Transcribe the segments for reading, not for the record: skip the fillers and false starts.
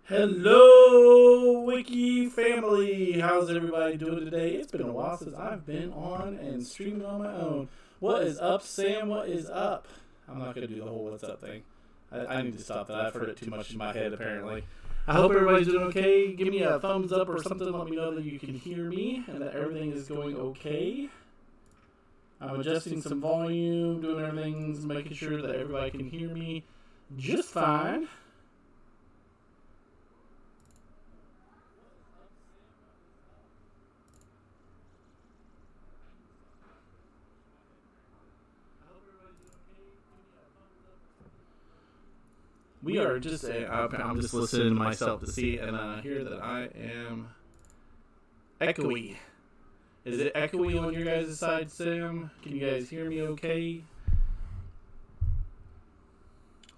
Hello, Wicky family. How's everybody doing today? It's been a while since I've been on and streaming on my own. What is up, Sam? What is up? I'm not going to do the whole what's up thing. I need to stop that. I've heard it too much in my head, apparently. I hope everybody's doing okay. Give me a thumbs up or something. Let me know that you can hear me and that everything is going okay. I'm adjusting some volume, doing everything, making sure that everybody can hear me just fine. We are just, I'm just listening to myself to see, and I hear that I am echoey. Is it echoey on your guys' side, Sam? Can you guys hear me okay?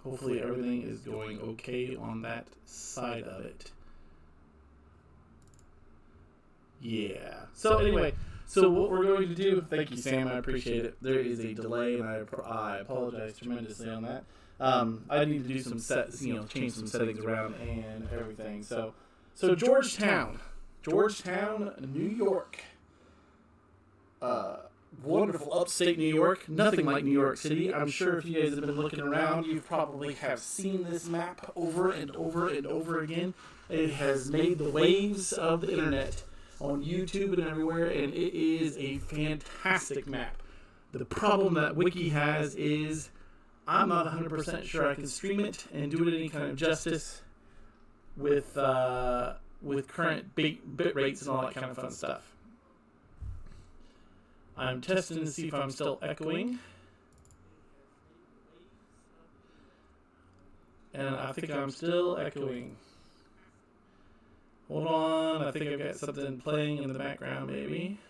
Hopefully everything is going okay on that side of it. Yeah. So anyway, so what we're going to do, thank you, Sam, I appreciate it. There is a delay, and I apologize tremendously on that. I need to do some change some settings around and everything. So Georgetown, New York. Wonderful upstate New York. Nothing like New York City. I'm sure if you guys have been looking around, you probably have seen this map over and over and over again. It has made the waves of the internet on YouTube and everywhere, and it is a fantastic map. The problem that Wicky has is I'm not 100% sure I can stream it and do it any kind of justice with current bit rates and all that kind of fun stuff. I'm testing to see if I'm still echoing. And I think I'm still echoing. Hold on, I think I've got something playing in the background maybe.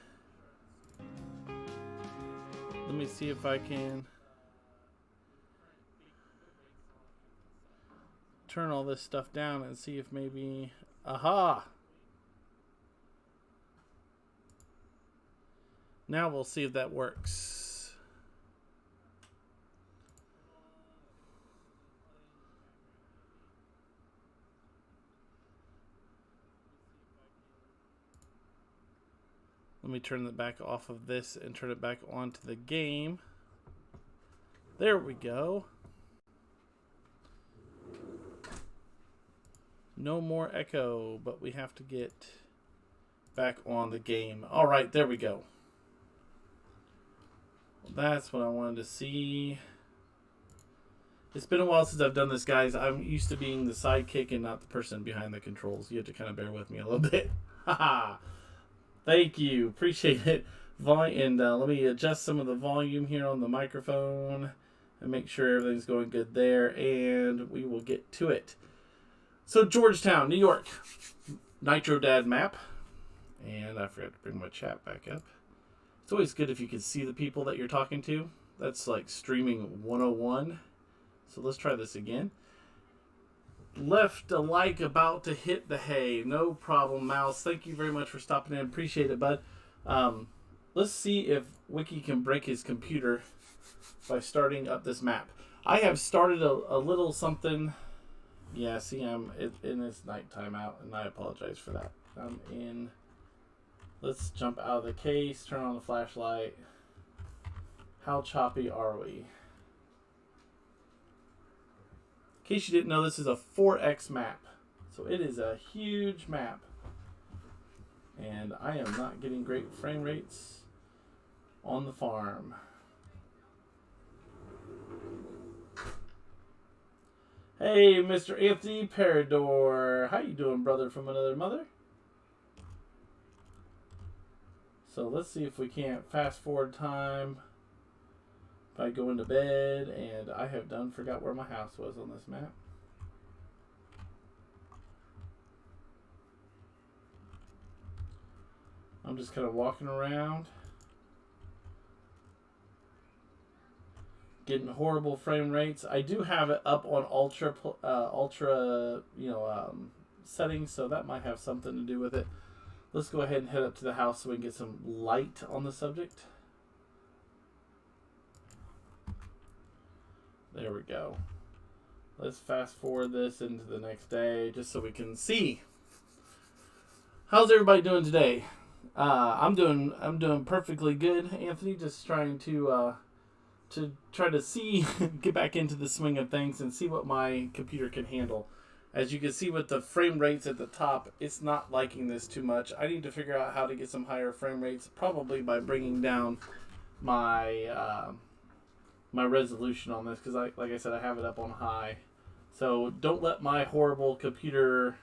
Let me see if I can turn all this stuff down and see if maybe, aha! Now we'll see if that works. Let me turn it back off of this and turn it back onto the game. There we go. No more echo, but we have to get back on the game. All right, there we go. Well, that's what I wanted to see. It's been a while since I've done this, guys. I'm used to being the sidekick and not the person behind the controls. You have to kind of bear with me a little bit. Haha. Thank you. Appreciate it. And let me adjust some of the volume here on the microphone and make sure everything's going good there, and we will get to it. So Georgetown, New York, Nitrodad map, and I forgot to bring my chat back up. It's always good if you can see the people that you're talking to. That's like streaming 101. So let's try this again. Left a like, about to hit the hay. No problem, Mouse. Thank you very much for stopping in. Appreciate it, bud. Let's see if Wicky can break his computer by starting up this map. I have started a little something. Yeah, see, I'm in its nighttime out, and I apologize for that. I'm in. Let's jump out of the case, turn on the flashlight. How choppy are we? In case you didn't know, this is a 4X map. So it is a huge map. And I am not getting great frame rates on the farm. Hey, Mr. Anthony Parador. How you doing, brother from another mother? So let's see if we can't fast forward time by going to bed. And I have forgot where my house was on this map. I'm just kind of walking around, getting horrible frame rates. I do have it up on ultra settings, so that might have something to do with it. Let's go ahead and head up to the house so we can get some light on the subject. There we go. Let's fast forward this into the next day just so we can see. How's everybody doing today? I'm doing perfectly good, Anthony. Just trying to try to see, get back into the swing of things and see what my computer can handle. As you can see with the frame rates at the top, it's not liking this too much. I need to figure out how to get some higher frame rates, probably by bringing down my my resolution on this, because like I said, I have it up on high. So don't let my horrible computer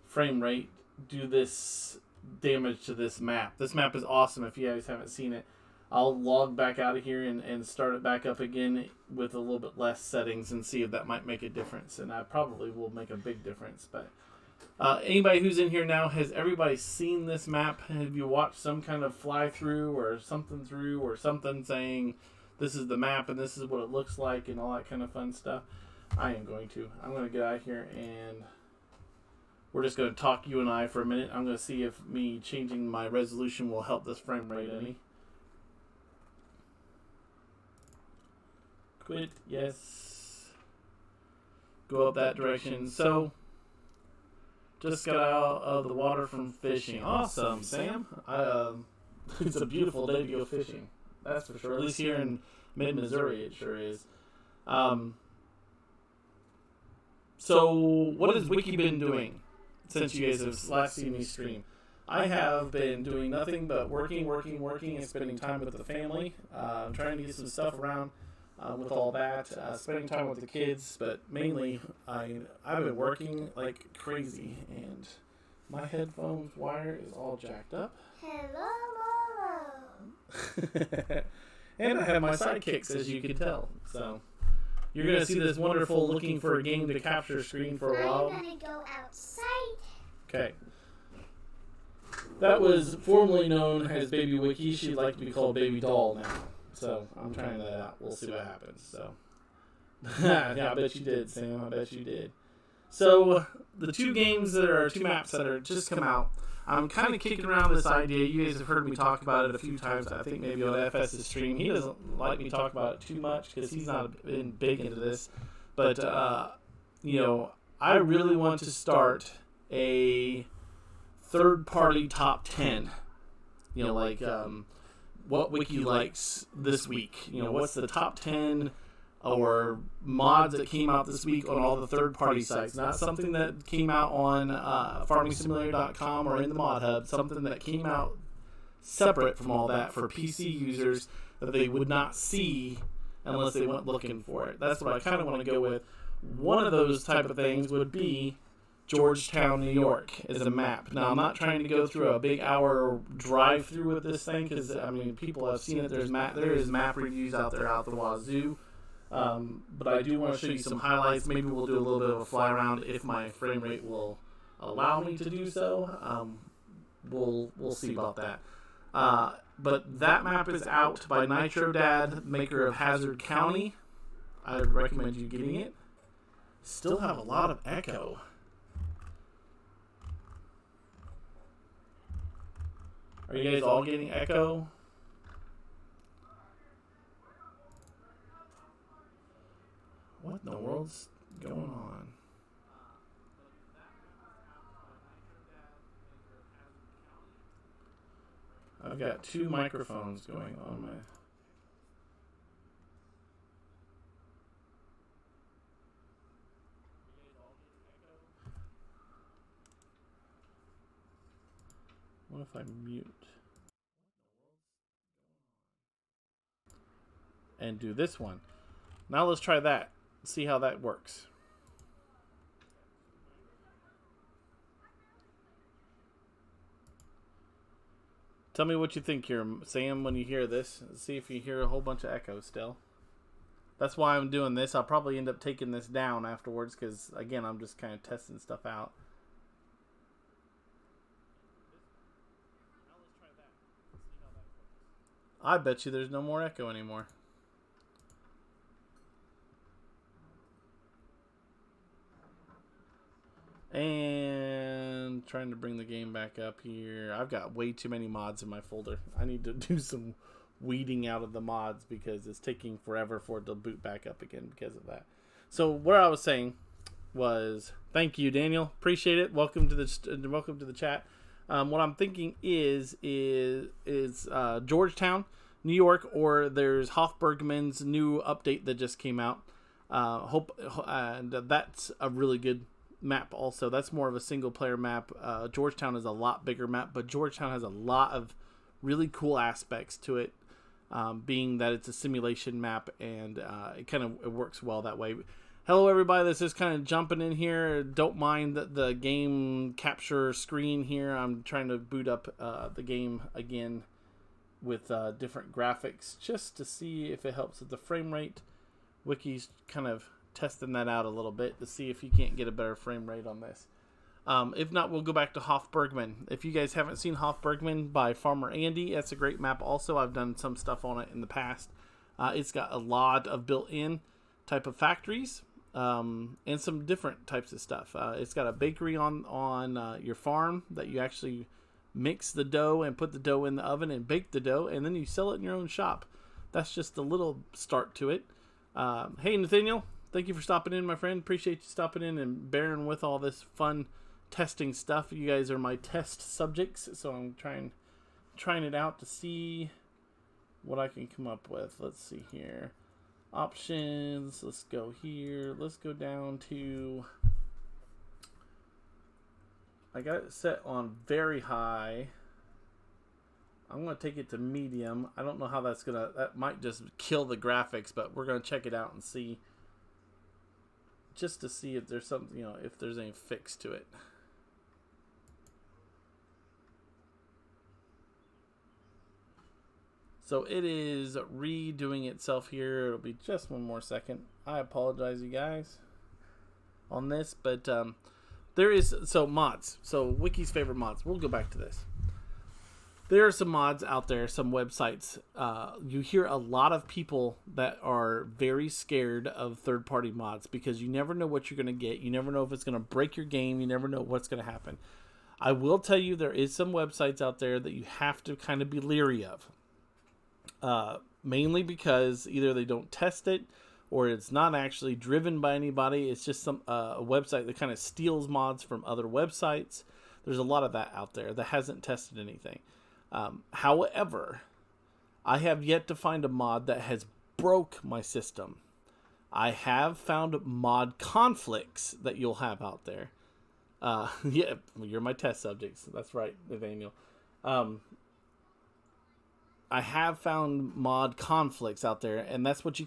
frame rate do this damage to this map. This map is awesome if you guys haven't seen it. I'll log back out of here and start it back up again with a little bit less settings and see if that might make a difference. And I probably will make a big difference. But anybody who's in here now, has everybody seen this map? Have you watched some kind of fly through or something saying this is the map and this is what it looks like and all that kind of fun stuff? I'm going to get out of here and we're just going to talk, you and I, for a minute. I'm going to see if me changing my resolution will help this frame rate any. Quit, yes. Go up that direction. So, just got out of the water from fishing. Awesome, Sam. It's a beautiful day to go fishing. That's for sure. At least here in mid-Missouri, it sure is. So, what has Wicky been doing since you guys have last seen me stream? I have been doing nothing but working, and spending time with the family. Trying to get some stuff around. With all that, spending time with the kids, but mainly I've been working like crazy, and my headphones wire is all jacked up. Hello, Mama. And I have my sidekicks, as you can tell. So you're gonna see this wonderful looking for a game to capture screen for a while. I'm gonna go outside. Okay. That was formerly known as Baby Wicky. She'd like to be called Baby Doll now. So I'm trying that out. We'll see what happens. So yeah, I bet you did, Sam. I bet you did. So the two maps that are just come out. I'm kind of kicking around this idea. You guys have heard me talk about it a few times. I think maybe on FS's stream. He doesn't like me talk about it too much because he's not been big into this. But I really want to start a third-party top 10. What Wicky likes this week. What's the top 10 or mods that came out this week on all the third-party sites. Not something that came out on farmingsimulator.com or in the mod hub. Something that came out separate from all that for PC users that they would not see unless they went looking for it. That's what I kind of want to go with. One of those type of things would be Georgetown, New York as a map. Now, I'm not trying to go through a big hour drive through with this thing because, people have seen it. There is map reviews out there out the wazoo. But I do want to show you some highlights. Maybe we'll do a little bit of a fly around if my frame rate will allow me to do so. We'll see about that. But that map is out by Nitrodad, maker of Hazard County. I would recommend you getting it. Still have a lot of echo. Are you guys all getting echo? What in the world's going on? I've got two microphones going on my... What if I mute? And do this one. Now let's try that. See how that works. Tell me what you think here, Sam, when you hear this. See if you hear a whole bunch of echo still. That's why I'm doing this. I'll probably end up taking this down afterwards because, again, I'm just kind of testing stuff out. I bet you there's no more echo anymore. And trying to bring the game back up here. I've got way too many mods in my folder. I need to do some weeding out of the mods because it's taking forever for it to boot back up again because of that. So what I was saying was, thank you, Daniel. Appreciate it. Welcome to the chat. What I'm thinking is Georgetown, New York, or there's Hof Bergmann's new update that just came out. And that's a really good map. Also, that's more of a single player map. Georgetown is a lot bigger map, but Georgetown has a lot of really cool aspects to it. Being that it's a simulation map, and it works well that way. Hello, everybody. This is kind of jumping in here. Don't mind the game capture screen here. I'm trying to boot up the game again with different graphics just to see if it helps with the frame rate. Wicky's kind of testing that out a little bit to see if you can't get a better frame rate on this. If not, we'll go back to Hof Bergmann. If you guys haven't seen Hof Bergmann by Farmer Andy, that's a great map also. I've done some stuff on it in the past. It's got a lot of built-in type of factories and some different types of stuff. It's got a bakery on your farm that you actually mix the dough and put the dough in the oven and bake the dough, and then you sell it in your own shop. That's just a little start to it. Hey, Nathaniel, thank you for stopping in, my friend. Appreciate you stopping in and bearing with all this fun testing stuff. You guys are my test subjects, so I'm trying it out to see what I can come up with. Let's see here. Options. Let's go here. Let's go down to, I got it set on very high. I'm going to take it to medium. I don't know how that might just kill the graphics, but we're going to check it out and see, just to see if there's something, if there's any fix to it. So it is redoing itself here. It'll be just one more second. I apologize, you guys, on this, but there is mods. So Wicky's favorite mods. We'll go back to this. There are some mods out there, some websites. You hear a lot of people that are very scared of third-party mods because you never know what you're going to get. You never know if it's going to break your game. You never know what's going to happen. I will tell you there is some websites out there that you have to kind of be leery of. Mainly because either they don't test it or it's not actually driven by anybody. It's just a website that kind of steals mods from other websites. There's a lot of that out there that hasn't tested anything. However, I have yet to find a mod that has broke my system. I have found mod conflicts that you'll have out there. Yeah, you're my test subjects. That's right, Nathaniel. I have found mod conflicts out there, and that's what you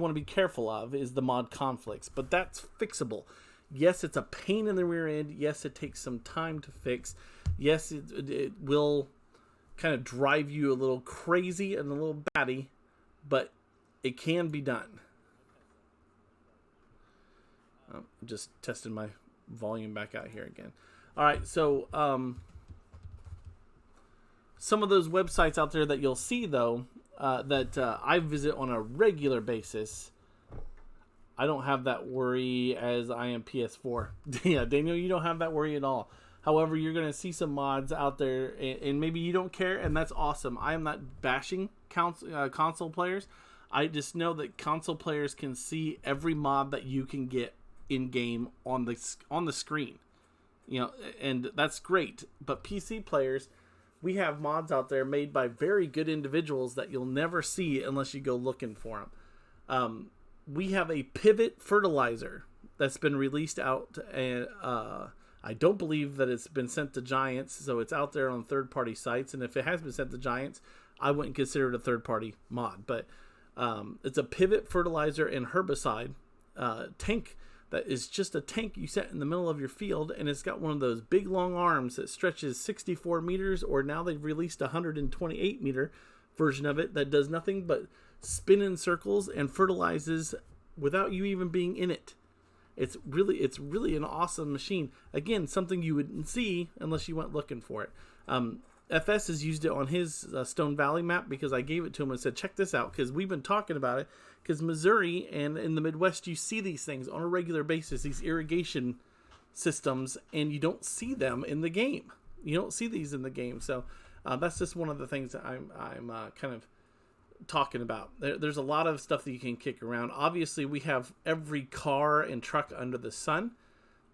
want to be careful of, is the mod conflicts. But that's fixable. Yes, it's a pain in the rear end. Yes, it takes some time to fix. Yes, it will kind of drive you a little crazy and a little batty, but it can be done. I'm just testing my volume back out here again. All right, so some of those websites out there that you'll see, though, that I visit on a regular basis, I don't have that worry as I am PS4. Yeah, Daniel, you don't have that worry at all. However, you're going to see some mods out there, and maybe you don't care, and that's awesome. I am not bashing console players. I just know that console players can see every mod that you can get in-game on the screen. And that's great. But PC players, we have mods out there made by very good individuals that you'll never see unless you go looking for them. We have a pivot fertilizer that's been released out, and I don't believe that it's been sent to Giants, so it's out there on third-party sites. And if it has been sent to Giants, I wouldn't consider it a third-party mod. But it's a pivot fertilizer and herbicide tank that is just a tank you set in the middle of your field, and it's got one of those big long arms that stretches 64 meters, or now they've released a 128 meter version of it that does nothing but spin in circles and fertilizes without you even being in it. It's really an awesome machine. Again, something you wouldn't see unless you went looking for it. FS has used it on his Stone Valley map because I gave it to him and said, check this out, because we've been talking about it. Because Missouri and in the Midwest, you see these things on a regular basis, these irrigation systems, and you don't see them in the game. You don't see these in the game. So that's just one of the things that I'm kind of talking about. There's a lot of stuff that you can kick around. Obviously, we have every car and truck under the sun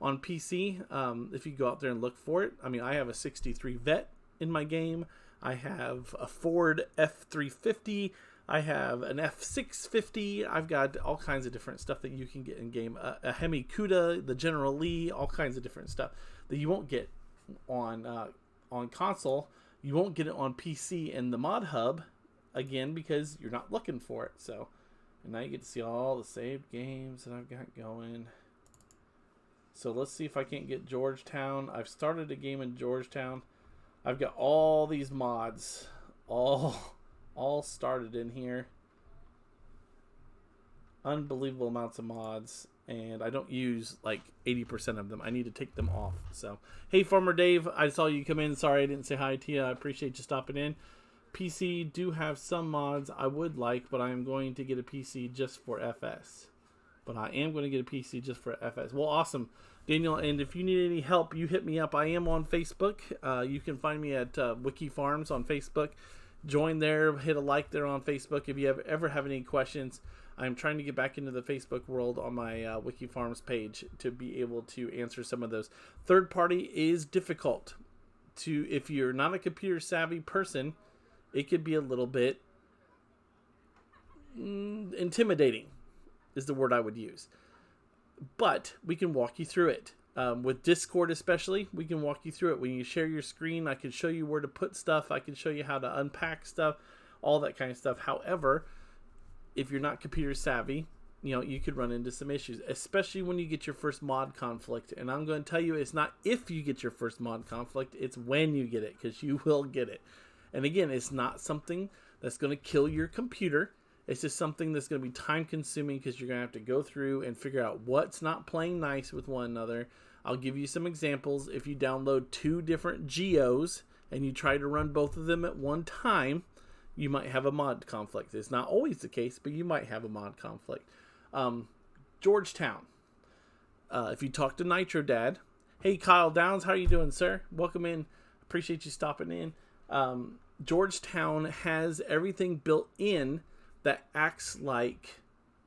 on PC. If you go out there and look for it, I mean, I have a 63 Vet in my game. I have a Ford F350. I have an F650. I've got all kinds of different stuff that you can get in game. A Hemi Cuda, the General Lee, all kinds of different stuff that you won't get on console. You won't get it on PC in the mod hub, again, because you're not looking for it. So, and now you get to see all the saved games that I've got going. So let's see if I can't get Georgetown. I've started a game in Georgetown. I've got all these mods all started in here. Unbelievable amounts of mods, and I don't use like 80% of them. I need to take them off. So, hey, Farmer Dave, I saw you come in. Sorry I didn't say hi to you. I appreciate you stopping in. PC do have some mods I would like, but I am going to get a PC just for FS. But I am going to get a PC just for FS. Well, awesome, Daniel. And if you need any help, you hit me up. I am on Facebook. You can find me at Wicky Farms on Facebook. Join there. Hit a like there on Facebook. If you ever have any questions, I'm trying to get back into the Facebook world on my Wicky Farms page to be able to answer some of those. Third party is difficult to, if you're not a computer savvy person, it could be a little bit intimidating is the word I would use. But we can walk you through it. With Discord especially, we can walk you through it. When you share your screen, I can show you where to put stuff. I can show you how to unpack stuff, all that kind of stuff. However, if you're not computer savvy, you could run into some issues, especially when you get your first mod conflict. And I'm going to tell you, it's not if you get your first mod conflict, it's when you get it, because you will get it. And again, it's not something that's going to kill your computer. It's just something that's going to be time consuming, because you're going to have to go through and figure out what's not playing nice with one another. I'll give you some examples. If you download 2 different geos and you try to run both of them at one time, you might have a mod conflict. It's not always the case, but you might have a mod conflict. Georgetown. If you talk to Nitrodad, hey, Kyle Downs, how are you doing, sir? Welcome in. Appreciate you stopping in. Georgetown has everything built in that acts like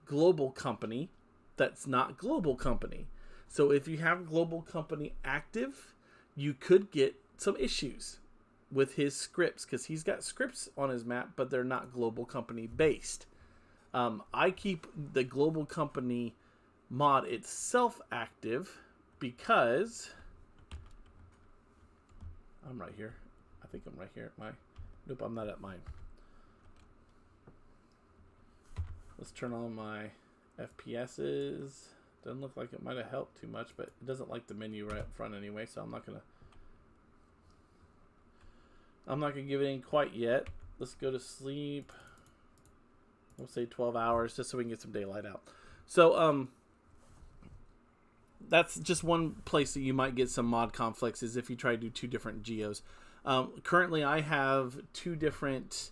global company that's not global company. So if you have global company active, you could get some issues with his scripts, because he's got scripts on his map, but they're not global company based. I keep the global company mod itself active because I'm right here. I think I'm right here at my... Nope, I'm not at mine. Let's turn on my FPSs. Doesn't look like it might have helped too much, but it doesn't like the menu right up front anyway, so I'm not gonna give it in quite yet. Let's go to sleep. We'll say 12 hours just so we can get some daylight out. So that's just one place that you might get some mod conflicts, is if you try to do 2 different geos. Currently I have 2 different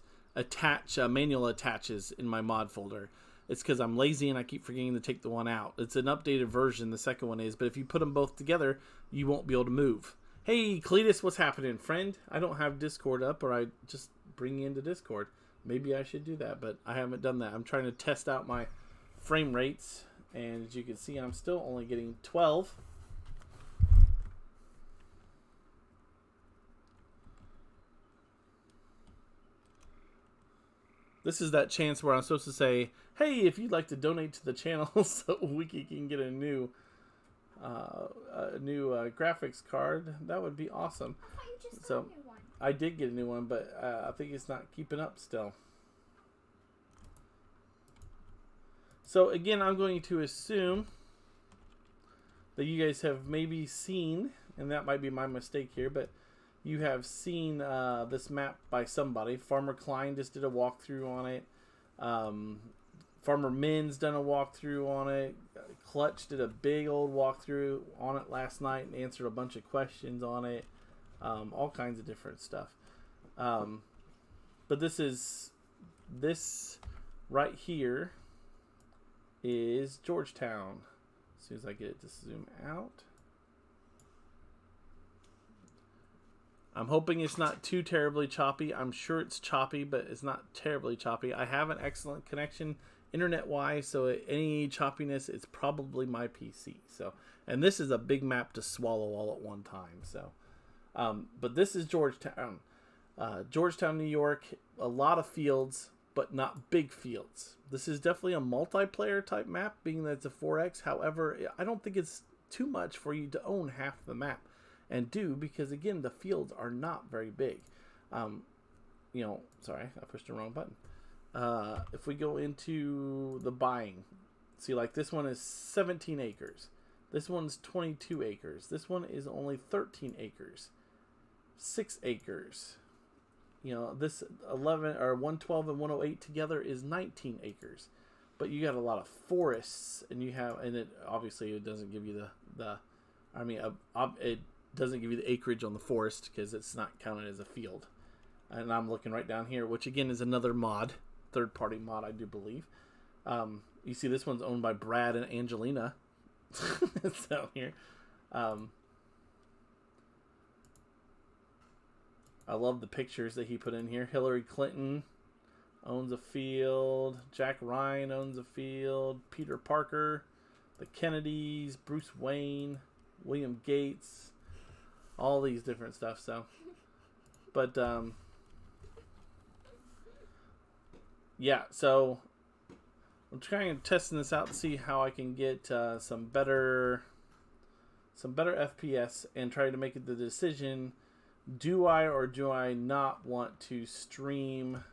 manual attaches in my mod folder. It's because I'm lazy and I keep forgetting to take the one out. It's an updated version, the second one is, but if you put them both together, you won't be able to move. Hey, Cletus, what's happening, friend? I don't have Discord up, or I just bring you into Discord. Maybe I should do that, but I haven't done that. I'm trying to test out my frame rates, and as you can see, I'm still only getting 12. This is that chance where I'm supposed to say, hey, if you'd like to donate to the channel so Wicky can get a new graphics card, that would be awesome. I thought you just got So a new one. I did get a new one, but I think it's not keeping up still. So again, I'm going to assume that you guys have maybe seen, and that might be my mistake here, but you have seen this map by somebody. Farmer Klein just did a walkthrough on it. Farmer Min's done a walkthrough on it. Clutch did a big old walkthrough on it last night and answered a bunch of questions on it. All kinds of different stuff. But this right here is Georgetown. As soon as I get it to zoom out. I'm hoping it's not too terribly choppy. I'm sure it's choppy, but it's not terribly choppy. I have an excellent connection internet-wise, so any choppiness, it's probably my PC. So, and this is a big map to swallow all at one time. So, but this is Georgetown. Georgetown, New York. A lot of fields, but not big fields. This is definitely a multiplayer type map, being that it's a 4X. However, I don't think it's too much for you to own half the map. And because again, the fields are not very big. Sorry, I pushed the wrong button. If we go into the buying, see, like this one is 17 acres. This one's 22 acres. This one is only 13 acres. 6 acres. This 11 or 112 and 108 together is 19 acres. But you got a lot of forests, and it obviously it doesn't give you it doesn't give you the acreage on the forest because it's not counted as a field. And I'm looking right down here, which again is another mod, third-party mod, I do believe. You see this one's owned by Brad and Angelina. It's down here. I love the pictures that he put in here. Hillary Clinton owns a field. Jack Ryan owns a field. Peter Parker, the Kennedys, Bruce Wayne, William Gates, all these different stuff. So, but yeah. So I'm trying to testing this out to see how I can get some better FPS and try to make the decision. Do I or do I not want to stream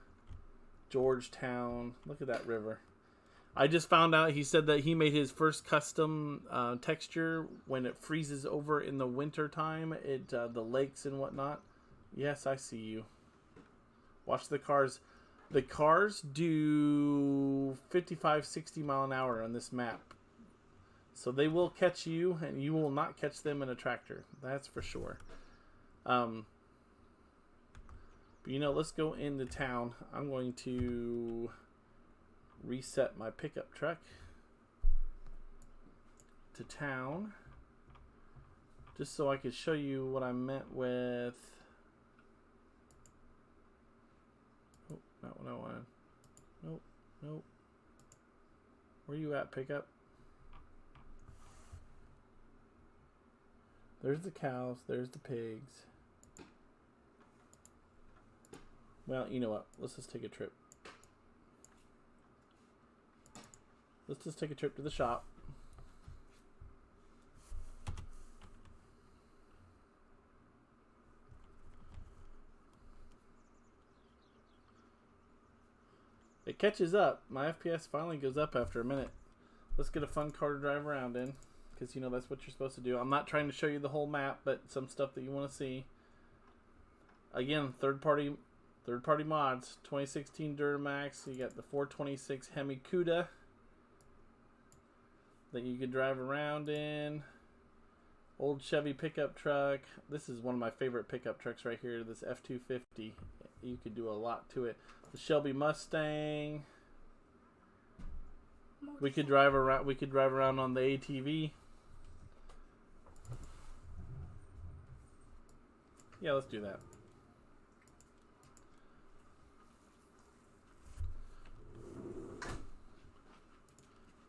Georgetown? Look at that river. I just found out he said that he made his first custom texture when it freezes over in the winter time. The lakes and whatnot. Yes, I see you. Watch the cars. The cars do 55, 60 mile an hour on this map. So they will catch you, and you will not catch them in a tractor. That's for sure. But let's go into town. I'm going to reset my pickup truck to town just so I could show you what I meant with. Oh, not what I wanted. Nope. Where you at, pickup? There's the cows. There's the pigs. Well, you know what? Let's just take a trip. Let's just take a trip to the shop. It catches up. My FPS finally goes up after a minute. Let's get a fun car to drive around in, because that's what you're supposed to do. I'm not trying to show you the whole map, but some stuff that you want to see. Again, third party mods. 2016 Duramax. You got the 426 Hemi Cuda that you can drive around in. Old Chevy pickup truck. This is one of my favorite pickup trucks right here. This F-250. You could do a lot to it. The Shelby Mustang. We could drive around on the ATV. Yeah, let's do that.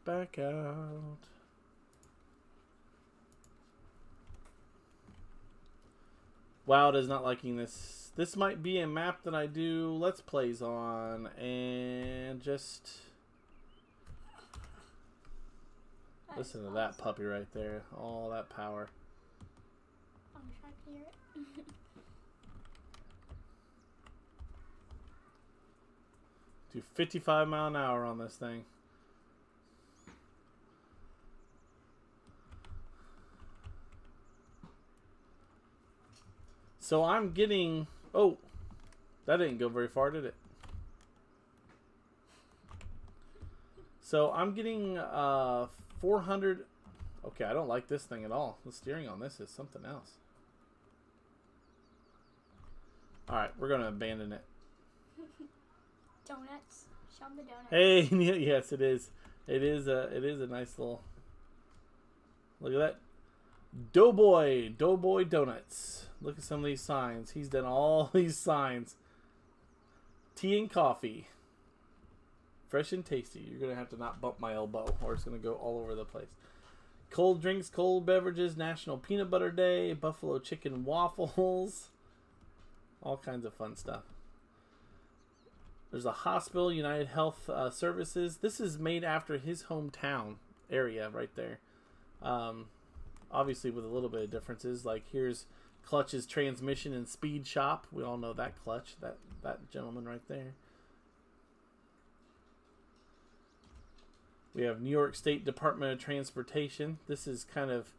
Back out. WoW is not liking this. This might be a map that I do Let's Plays on, and just listen to that puppy right there. All that power. I'm trying to hear it. Do 55 mile an hour on this thing. So I'm getting... Oh, that didn't go very far, did it? So I'm getting 400... Okay, I don't like this thing at all. The steering on this is something else. Alright, we're going to abandon it. Donuts. Show them the donuts. Hey, yes, it is. It is a nice little... Look at that. Doughboy Donuts. Look at some of these signs. He's done all these signs. Tea and coffee. Fresh and tasty. You're going to have to not bump my elbow or it's going to go all over the place. Cold drinks, cold beverages, National Peanut Butter Day, Buffalo Chicken Waffles. All kinds of fun stuff. There's a hospital, United Health Services. This is made after his hometown area right there. Obviously with a little bit of differences. Like here's Clutch's Transmission and Speed Shop. We all know that Clutch, that gentleman right there. We have New York State Department of Transportation. This is kind of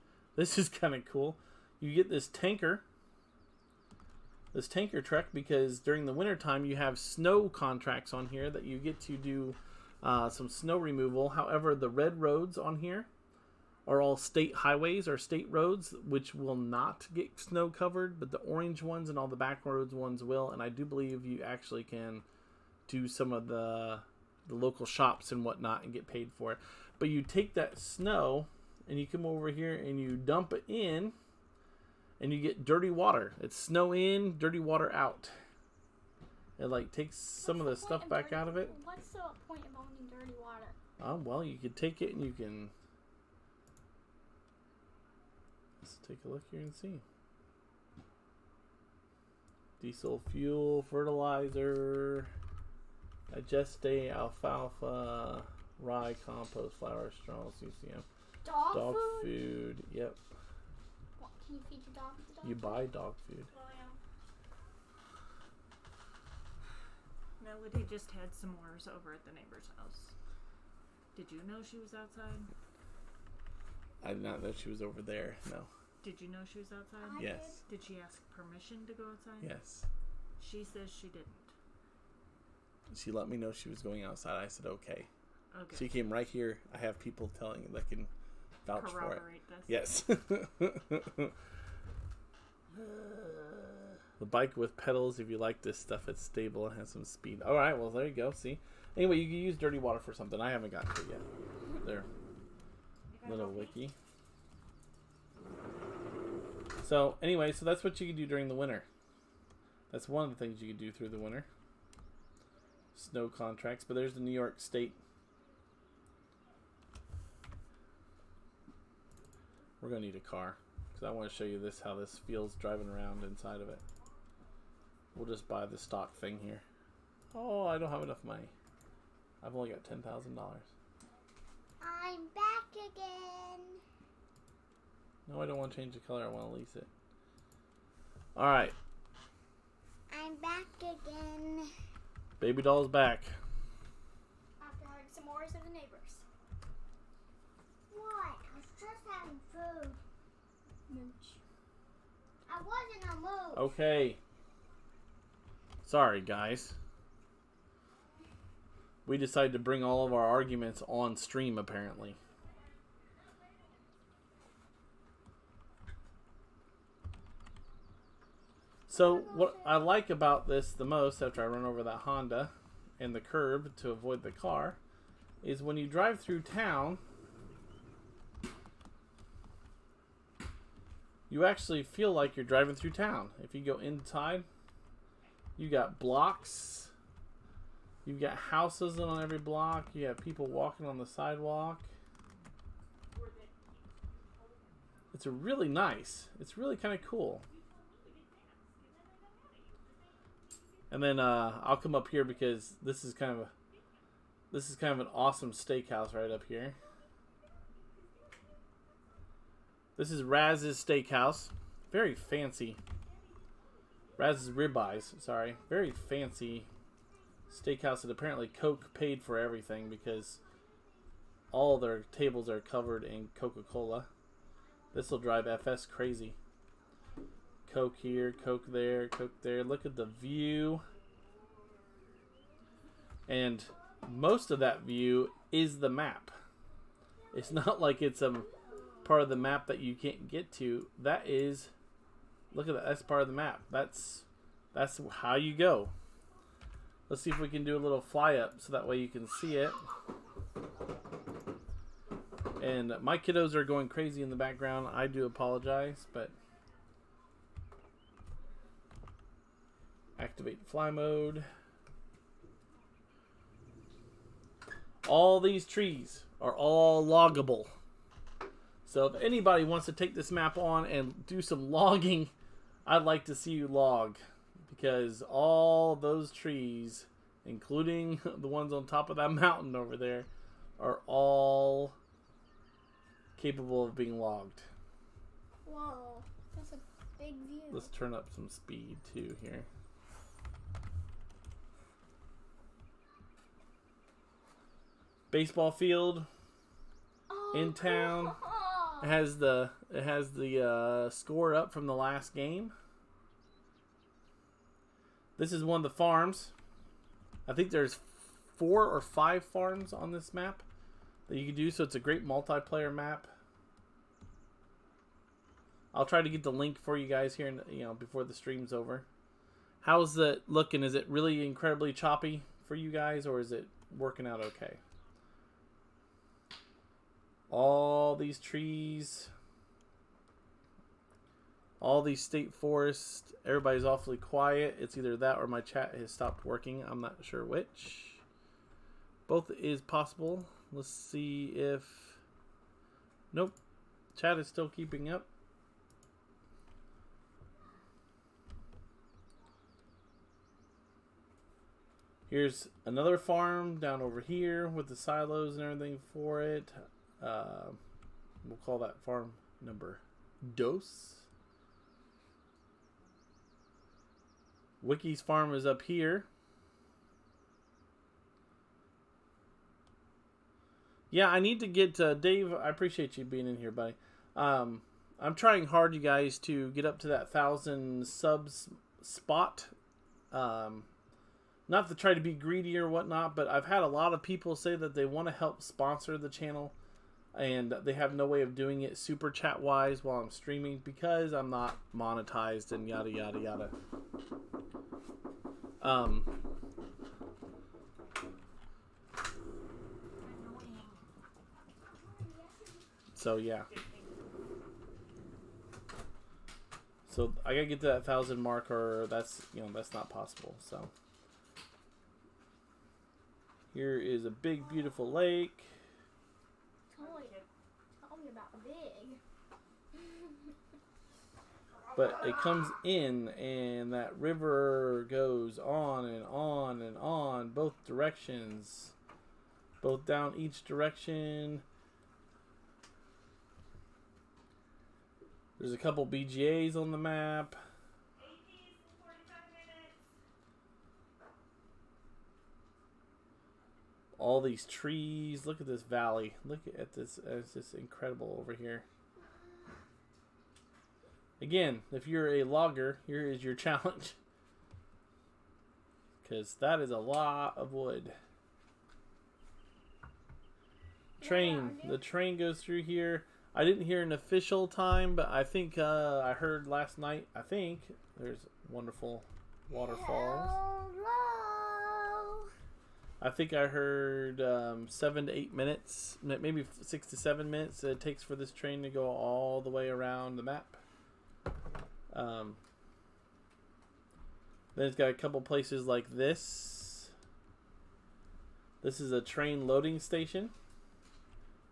cool. You get this tanker truck because during the wintertime you have snow contracts on here that you get to do some snow removal. However, the red roads on here are all state highways or state roads, which will not get snow covered, but the orange ones and all the back roads ones will. And I do believe you actually can do some of the local shops and whatnot and get paid for it. But you take that snow and you come over here and you dump it in and you get dirty water. It's snow in, dirty water out. It like takes some of the stuff back out of it. What's the point of owning dirty water? Oh, well, you could take it and you can... Let's take a look here and see. Diesel fuel, fertilizer... Digeste, alfalfa, rye, compost, flour, straw, CCM. Dog food. Yep. What, can you feed your dog the dog You buy dog food. Oh, yeah. Melody just had s'mores over at the neighbor's house. Did you know she was outside? I did not know she was over there. No. Did you know she was outside? Yes. Did she ask permission to go outside? Yes. She says she didn't. She let me know she was going outside. I said, okay. Okay. She came right here. I have people telling that can vouch for it. Corroborate this. Yes. The bike with pedals, if you like this stuff, it's stable and has some speed. All right, well, there you go. See? Anyway, you can use dirty water for something. I haven't gotten to it yet. There. Little Wicky. So, anyway, so that's what you can do during the winter. That's one of the things you can do through the winter. Snow contracts, but there's the New York State. We're gonna need a car because I want to show you this, how this feels driving around inside of it. We'll just buy the stock thing here. Oh, I don't have enough money. I've only got $10,000. I'm back again. No, I don't want to change the color. I want to lease it. All right, I'm back again. baby doll's back. After having s'mores at the neighbors. What? I was just having food. Mooch. I wasn't a mooch. Okay. Sorry, guys. We decided to bring all of our arguments on stream, apparently. So, what I like about this the most, after I run over that Honda and the curb to avoid the car, is when you drive through town, you actually feel like you're driving through town. If you go inside, you got blocks, you've got houses on every block, you have people walking on the sidewalk. It's really nice. It's really kind of cool. And then I'll come up here because this is kind of an awesome steakhouse right up here. This is Raz's Steakhouse. Very fancy. Raz's Ribeyes, sorry. Very fancy steakhouse that apparently Coke paid for everything because all their tables are covered in Coca-Cola. This will drive FS crazy. Coke here, Coke there, Coke there. Look at the view. And most of that view is the map. It's not like it's a part of the map that you can't get to. That is, look at that. That's part of the map. That's how you go. Let's see if we can do a little fly up so that way you can see it. And my kiddos are going crazy in the background. I do apologize, but Activate fly mode. All these trees are all loggable. So if anybody wants to take this map on and do some logging, I'd like to see you log. Because all those trees, including the ones on top of that mountain over there, are all capable of being logged. Whoa, that's a big view. Let's turn up some speed too here. Baseball field in town. It has the score up from the last game. This is one of the farms. I think there's 4 or 5 farms on this map that you can do, so it's a great multiplayer map. I'll try to get the link for you guys here, before the stream's over. How's it looking? Is it really incredibly choppy for you guys, or is it working out okay? All these trees, all these state forests, everybody's awfully quiet. It's either that or my chat has stopped working. I'm not sure which. Both is possible. Let's see if... Nope. Chat is still keeping up. Here's another farm down over here with the silos and everything for it. We'll call that farm number Dos. Wicky's farm is up here. Yeah, I need to get Dave. I appreciate you being in here, buddy. I'm trying hard, you guys, to get up to that 1,000 subs spot. Not to try to be greedy or whatnot, but I've had a lot of people say that they want to help sponsor the channel, and they have no way of doing it super chat wise while I'm streaming because I'm not monetized and yada yada yada. So yeah. So I gotta get to that 1,000 mark, or that's not possible. So here is a big beautiful lake. Tell me about the big. But it comes in, and that river goes on and on and on, both directions, both down each direction. There's a couple BGAs on the map. All these trees. Look at this valley. Look at this. It's just incredible over here. Again, if you're a logger, here is your challenge. Because that is a lot of wood. Train. The train goes through here. I didn't hear an official time, but I think I heard last night. I think there's wonderful waterfalls. Hello. I think I heard 7 to 8 minutes, maybe 6 to 7 minutes it takes for this train to go all the way around the map. Then it's got a couple places like this. This is a train loading station.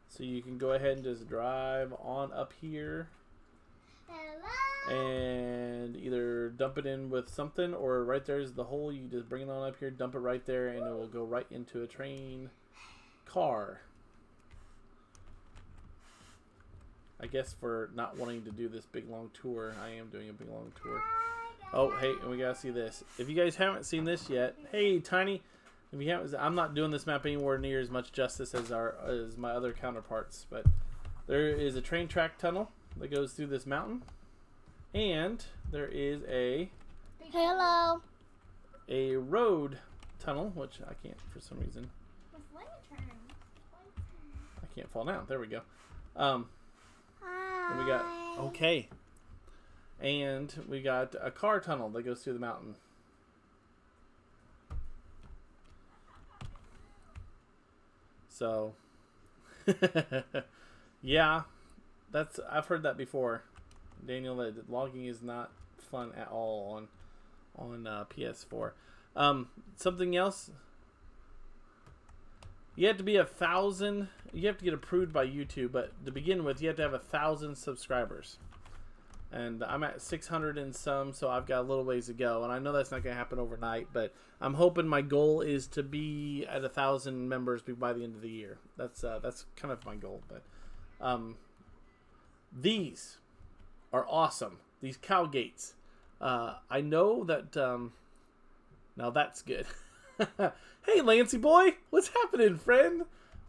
So you can go ahead and just drive on up here. Hello. And either dump it in with something, or right there's the hole. You just bring it on up here, dump it right there, and it will go right into a train car. I guess for not wanting to do this big long tour, I am doing a big long tour. Oh, hey, and we gotta see this. If you guys haven't seen this yet, hey, Tiny. If you haven't, I'm not doing this map anywhere near as much justice as my other counterparts, but there is a train track tunnel that goes through this mountain, and there is a road tunnel, which I can't for some reason. I can't fall down. There we go. And we got and we got a car tunnel that goes through the mountain. So, yeah, I've heard that before, Daniel, that logging is not fun at all on PS4. Something else. You have to be 1,000. You have to get approved by YouTube, but to begin with, you have to have 1,000 subscribers. And I'm at 600 and some, so I've got a little ways to go. And I know that's not going to happen overnight, but I'm hoping my goal is to be at 1,000 members by the end of the year. That's kind of my goal. But these are awesome. These cow gates. I know that. Now that's good. Hey, Lancy boy, what's happening, friend?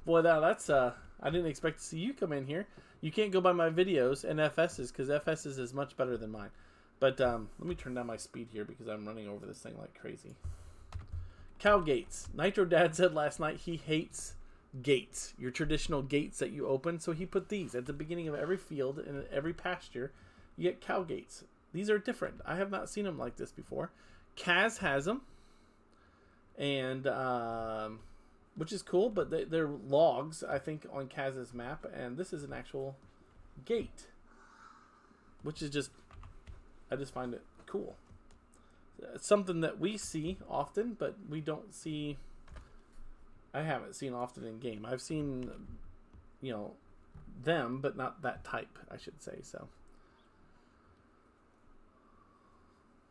Boy, that's I didn't expect to see you come in here. You can't go by my videos and FS's because FS's is much better than mine. But let me turn down my speed here because I'm running over this thing like crazy. Cow gates. Nitrodad said last night he hates gates, your traditional gates that you open. So he put these at the beginning of every field and every pasture. You get cow gates. These are different. I have not seen them like this before. Kaz has them. And which is cool, but they're logs, I think, on Kaz's map, and this is an actual gate, which is just, I just find it cool. It's something that we see often, but we don't see. I haven't seen often in game. I've seen, them, but not that type, I should say.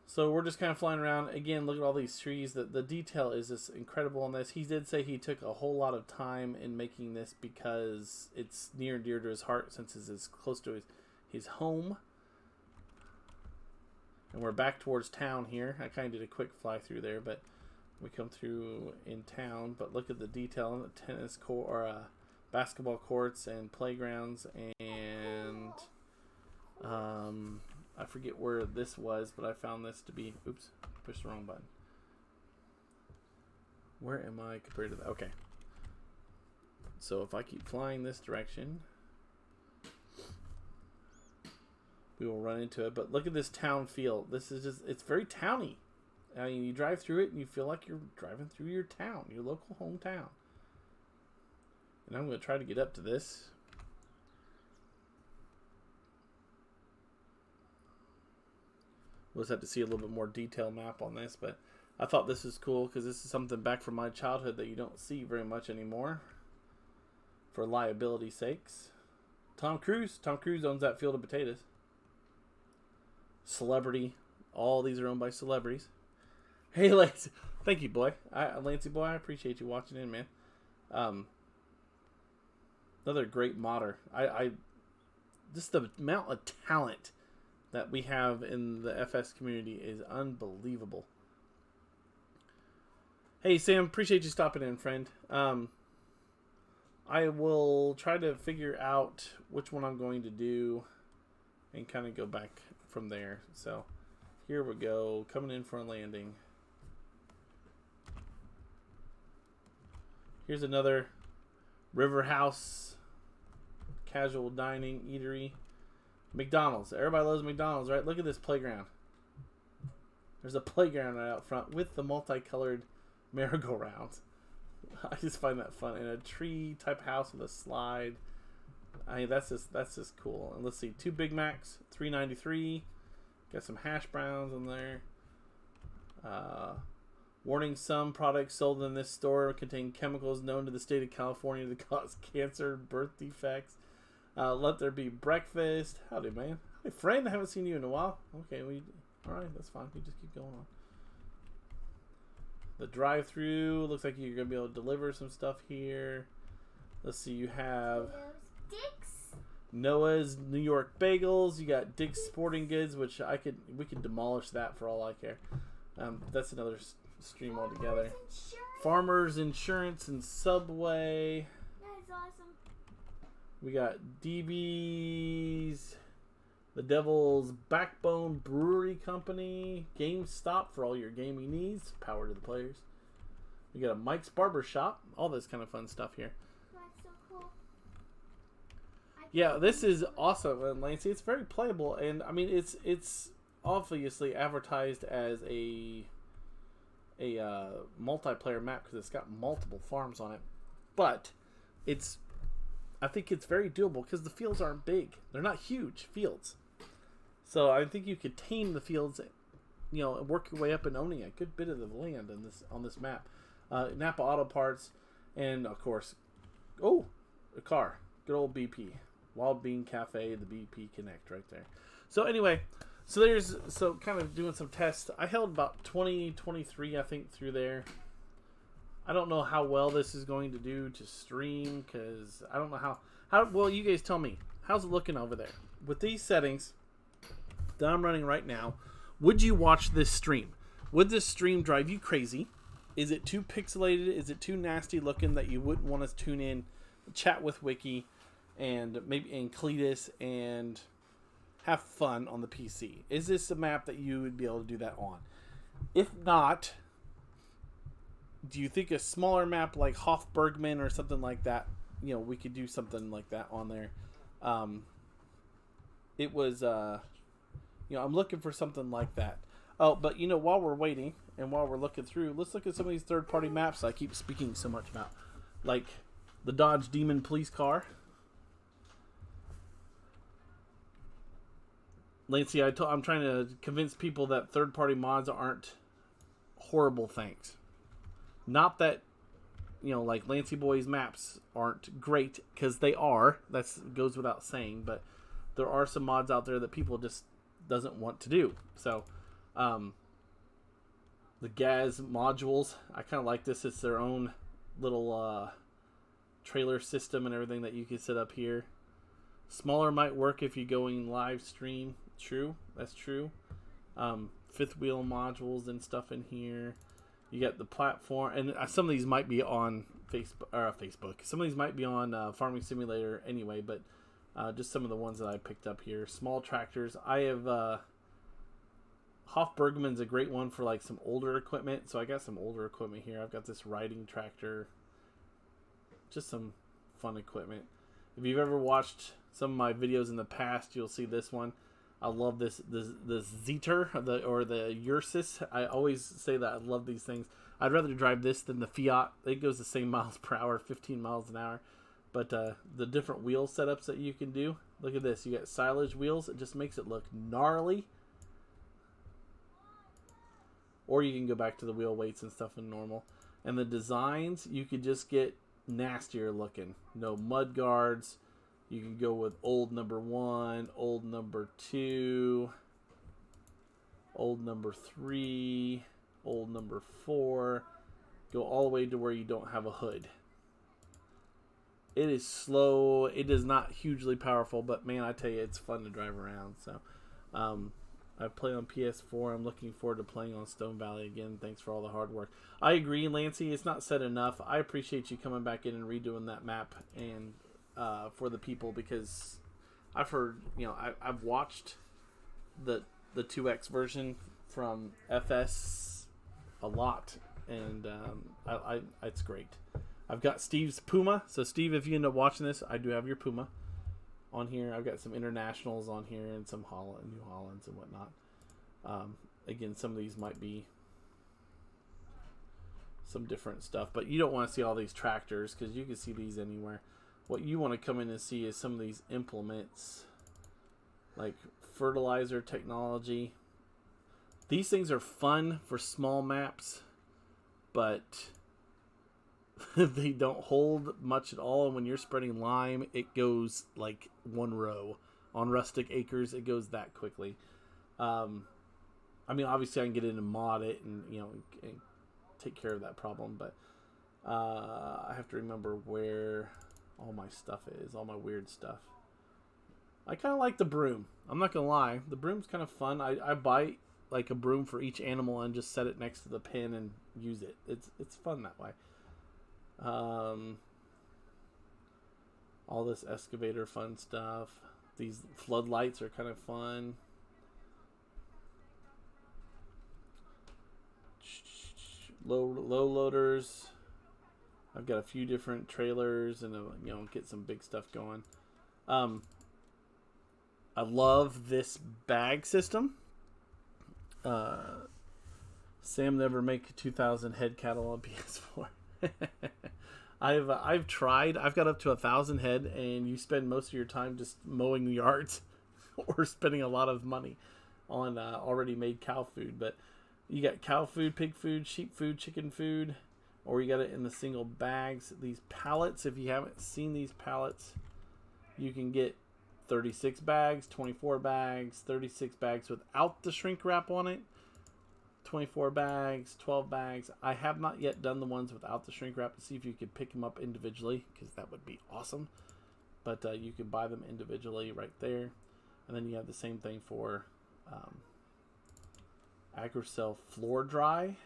So we're just kind of flying around. Again, look at all these trees. The detail is just incredible on this. He did say he took a whole lot of time in making this because it's near and dear to his heart since it's as close to his home. And we're back towards town here. I kind of did a quick fly through there, but we come through in town. But look at the detail on the tennis court or basketball courts and playgrounds and I forget where this was, but I found this to be... Oops, pushed the wrong button. Where am I compared to that? Okay. So if I keep flying this direction, we will run into it. But look at this town feel. This is just... It's very towny. I mean, you drive through it and you feel like you're driving through your town, your local hometown. And I'm going to try to get up to this. We'll just have to see a little bit more detailed map on this, but I thought this was cool because this is something back from my childhood that you don't see very much anymore for liability sakes. Tom Cruise owns that field of potatoes. Celebrity. All these are owned by celebrities. Hey, Lance. Thank you, boy. Lancey boy, I appreciate you watching in, man. Another great modder. Just the amount of talent that we have in the FS community is unbelievable. Hey, Sam, appreciate you stopping in, friend. I will try to figure out which one I'm going to do and kind of go back from there. So, here we go. Coming in for a landing. Here's another River House casual dining eatery. McDonald's. Everybody loves McDonald's, right? Look at this playground. There's a playground right out front with the multicolored merry-go-rounds. I just find that fun. And a tree type house with a slide. I mean, that's just cool. And let's see, 2 Big Macs, $3.93. Got some hash browns in there. Warning: some products sold in this store contain chemicals known to the state of California to cause cancer, birth defects. Let there be breakfast. Howdy, man. Hey, friend, I haven't seen you in a while. Okay, alright, that's fine. We just keep going on. The drive-through. Looks like you're going to be able to deliver some stuff here. Let's see, you have Dick's. Noah's New York Bagels. You got Dick's Sporting Goods, which we could demolish that for all I care. That's another stream altogether. Farmers Insurance and Subway. That is awesome. We got DB's, the Devil's Backbone Brewery Company, GameStop for all your gaming needs, power to the players. We got a Mike's Barber Shop, all this kind of fun stuff here. That's so cool. Yeah, this is awesome, and Lancey, it's very playable, and I mean it's obviously advertised as a multiplayer map because it's got multiple farms on it, but I think it's very doable because the fields aren't big. They're not huge fields. So I think you could tame the fields work your way up and owning a good bit of the land on this map. Napa Auto Parts, and of course, a car. Good old BP. Wild Bean Cafe, the BP Connect right there. So anyway, so kind of doing some tests. I held about 20, 23, I think, through there. I don't know how well this is going to do to stream, because I don't know how well, you guys tell me. How's it looking over there? With these settings that I'm running right now, would you watch this stream? Would this stream drive you crazy? Is it too pixelated? Is it too nasty looking that you wouldn't want to tune in, chat with Wicky, and Cletus, and have fun on the PC? Is this a map that you would be able to do that on? If not, do you think a smaller map like Hof Bergmann or something like that, we could do something like that on there? It was, I'm looking for something like that. Oh, but while we're waiting and while we're looking through, let's look at some of these third-party maps I keep speaking so much about, like the Dodge Demon police car. Lancey, I'm trying to convince people that third-party mods aren't horrible things. Not that, like Lancey Boy's maps aren't great, because they are. That goes without saying, but there are some mods out there that people just doesn't want to do. So, the Gaz modules, I kind of like this. It's their own little trailer system and everything that you can set up here. Smaller might work if you're going live stream. True, that's true. Fifth wheel modules and stuff in here. You got the platform, and some of these might be on Facebook. Some of these might be on Farming Simulator anyway, but just some of the ones that I picked up here. Small tractors. I have Hof Bergmann's a great one for like some older equipment. So I got some older equipment here. I've got this riding tractor. Just some fun equipment. If you've ever watched some of my videos in the past, you'll see this one. I love the Zetor or the Ursus. I always say that I love these things. I'd rather drive this than the Fiat. It goes the same miles per hour, 15 miles an hour. But the different wheel setups that you can do. Look at this. You got silage wheels. It just makes it look gnarly. Or you can go back to the wheel weights and stuff in normal. And the designs, you could just get nastier looking. No mud guards. You can go with old number 1, old number 2, old number 3, old number 4. Go all the way to where you don't have a hood. It is slow. It is not hugely powerful, but man, I tell you, it's fun to drive around. So, I play on PS4. I'm looking forward to playing on Stone Valley again. Thanks for all the hard work. I agree, Lancey. It's not said enough. I appreciate you coming back in and redoing that map and for the people, because I've heard, I've watched the 2X version from FS a lot, and it's great. I've got Steve's Puma. So Steve, if you end up watching this, I do have your Puma on here. I've got some internationals on here and some New Hollands and whatnot. Again, some of these might be some different stuff, but you don't want to see all these tractors because you can see these anywhere. What you want to come in and see is some of these implements, like fertilizer technology. These things are fun for small maps, but they don't hold much at all. And when you're spreading lime, it goes like one row. On rustic acres, it goes that quickly. I mean, obviously I can get in and mod it and, and take care of that problem, but I have to remember where all my stuff is, all my weird stuff. I kind of like the broom. I'm not going to lie. The broom's kind of fun. I buy like a broom for each animal and just set it next to the pen and use it. It's fun that way. All this excavator fun stuff. These floodlights are kind of fun. Low loaders. I've got a few different trailers and get some big stuff going. I love this bag system. Sam never make 2,000 head cattle on PS4. I've tried. I've got up to 1,000 head, and you spend most of your time just mowing the yards or spending a lot of money. on already made cow food. But you got cow food, pig food, sheep food, chicken food, or you got it in the single bags. These pallets, if you haven't seen these pallets, you can get 36 bags, 24 bags, 36 bags without the shrink wrap on it, 24 bags, 12 bags. I have not yet done the ones without the shrink wrap to see if you could pick them up individually, because that would be awesome. But you can buy them individually right there. And then you have the same thing for Agricel Floor Dry.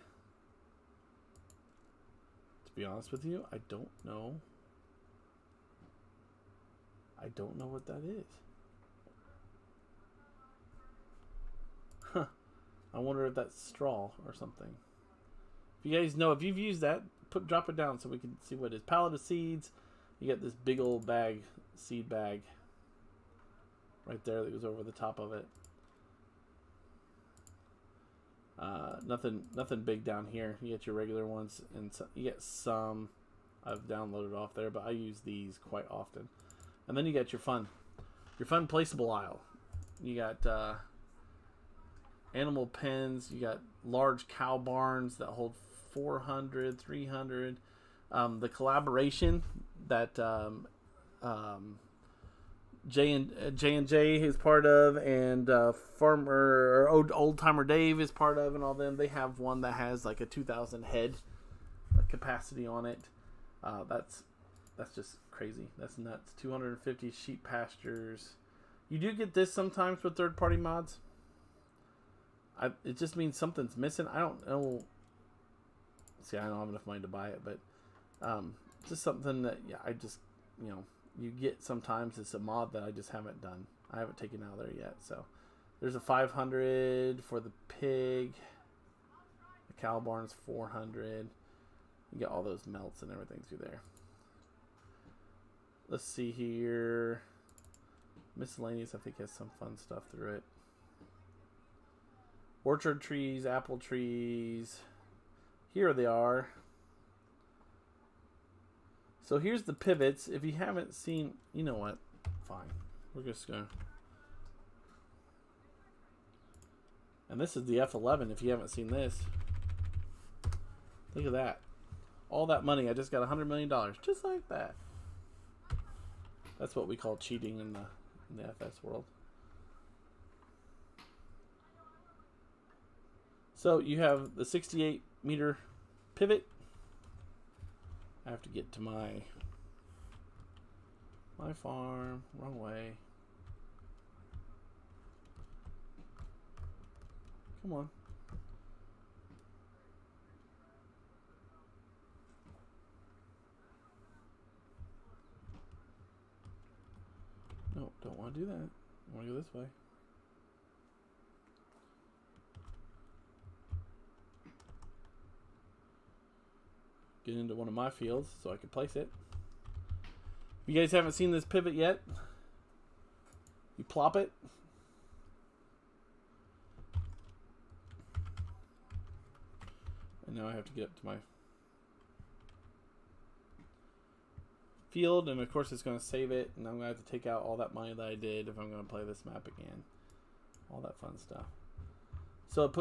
To be honest with you, I don't know. I don't know what that is. Huh. I wonder if that's straw or something. If you guys know, if you've used that, drop it down so we can see what it is. Pallet of seeds. You get this big old bag, seed bag, right there that goes over the top of it. Nothing big down here. You get your regular ones, and you get some I've downloaded off there, but I use these quite often. And then you got your fun placeable aisle. You got animal pens. You got large cow barns that hold 400, 300. The collaboration that J&J is part of, and Farmer or Old Timer Dave is part of, and all them. They have one that has like a 2,000 head capacity on it. That's just crazy. That's nuts. 250 sheep pastures. You do get this sometimes with third-party mods. It just means something's missing. I don't know. See, I don't have enough money to buy it, but just something that I just, you get sometimes. It's a mod that I just haven't done. I haven't taken out there yet. So there's a 500 for the pig. The cow barn's 400. You get all those melts and everything through there. Let's see here. Miscellaneous, I think, has some fun stuff through it. Orchard trees, apple trees. Here they are. So here's the pivots. If you haven't seen, you know what? Fine. We're just going to. And this is the F11 if you haven't seen this. Look at that. All that money. I just got $100 million. Just like that. That's what we call cheating in the FS world. So you have the 68 meter pivot. I have to get to my farm. Wrong way. Come on. No, don't want to do that. I want to go this way. Get into one of my fields so I can place it. If you guys haven't seen this pivot yet, you plop it. And now I have to get up to my field, and of course it's going to save it, and I'm going to have to take out all that money that I did if I'm going to play this map again. All that fun stuff. So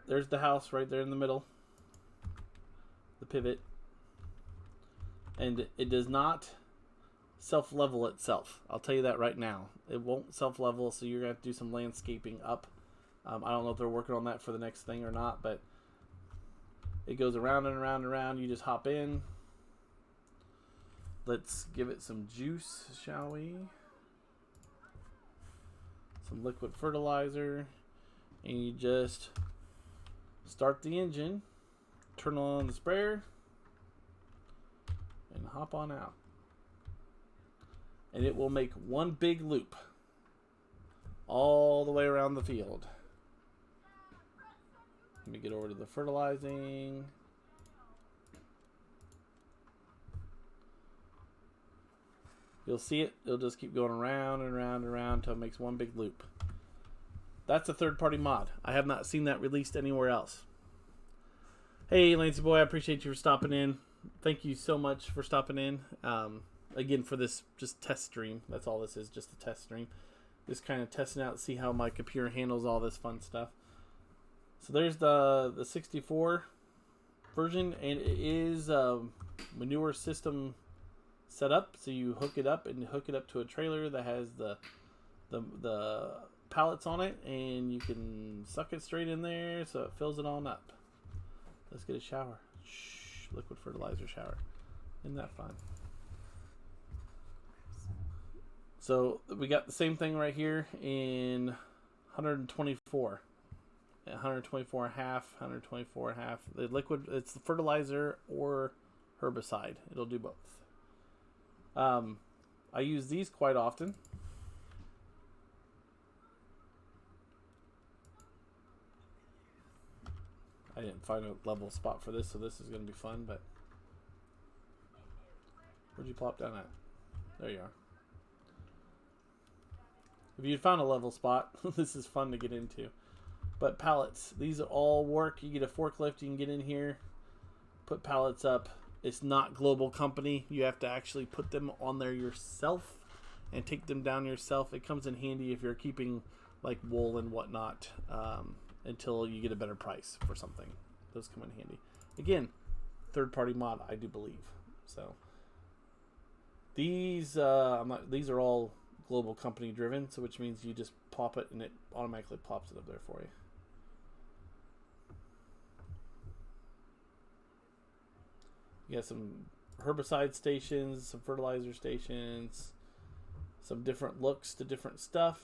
there's the house right there in the middle. The pivot. And it does not self-level itself. I'll tell you that right now. It won't self-level, so you're going to have to do some landscaping up. I don't know if they're working on that for the next thing or not, but it goes around and around and around. You just hop in. Let's give it some juice, shall we? Some liquid fertilizer. And you just start the engine, turn on the sprayer, and hop on out. And it will make one big loop all the way around the field. Let me get over to the fertilizing. You'll see it. It'll just keep going around and around and around until it makes one big loop. That's a third-party mod. I have not seen that released anywhere else. Hey, Lancey boy, I appreciate you for stopping in. Thank you so much for stopping in. Again, for this just test stream. That's all this is, just a test stream. Just kind of testing out, see how my computer handles all this fun stuff. So there's the 64 version, and it is manure system set up. So you hook it up to a trailer that has the pallets on it, and you can suck it straight in there so it fills it on up. Let's get a shower. Shh, liquid fertilizer shower. Isn't that fun? So we got the same thing right here in 124. 124 and a half, 124 and a half. The liquid, it's the fertilizer or herbicide. It'll do both. I use these quite often. I didn't find a level spot for this, so this is going to be fun, but where'd you plop down at? There you are. If you found a level spot, this is fun to get into. But pallets, these all work. You get a forklift, you can get in here, put pallets up. It's not global company. You have to actually put them on there yourself and take them down yourself. It comes in handy if you're keeping like wool and whatnot until you get a better price for something. Those come in handy. Again, third-party mod, I do believe. So these these are all global company driven, so which means you just pop it and it automatically pops it up there for you. You got some herbicide stations, some fertilizer stations, some different looks to different stuff.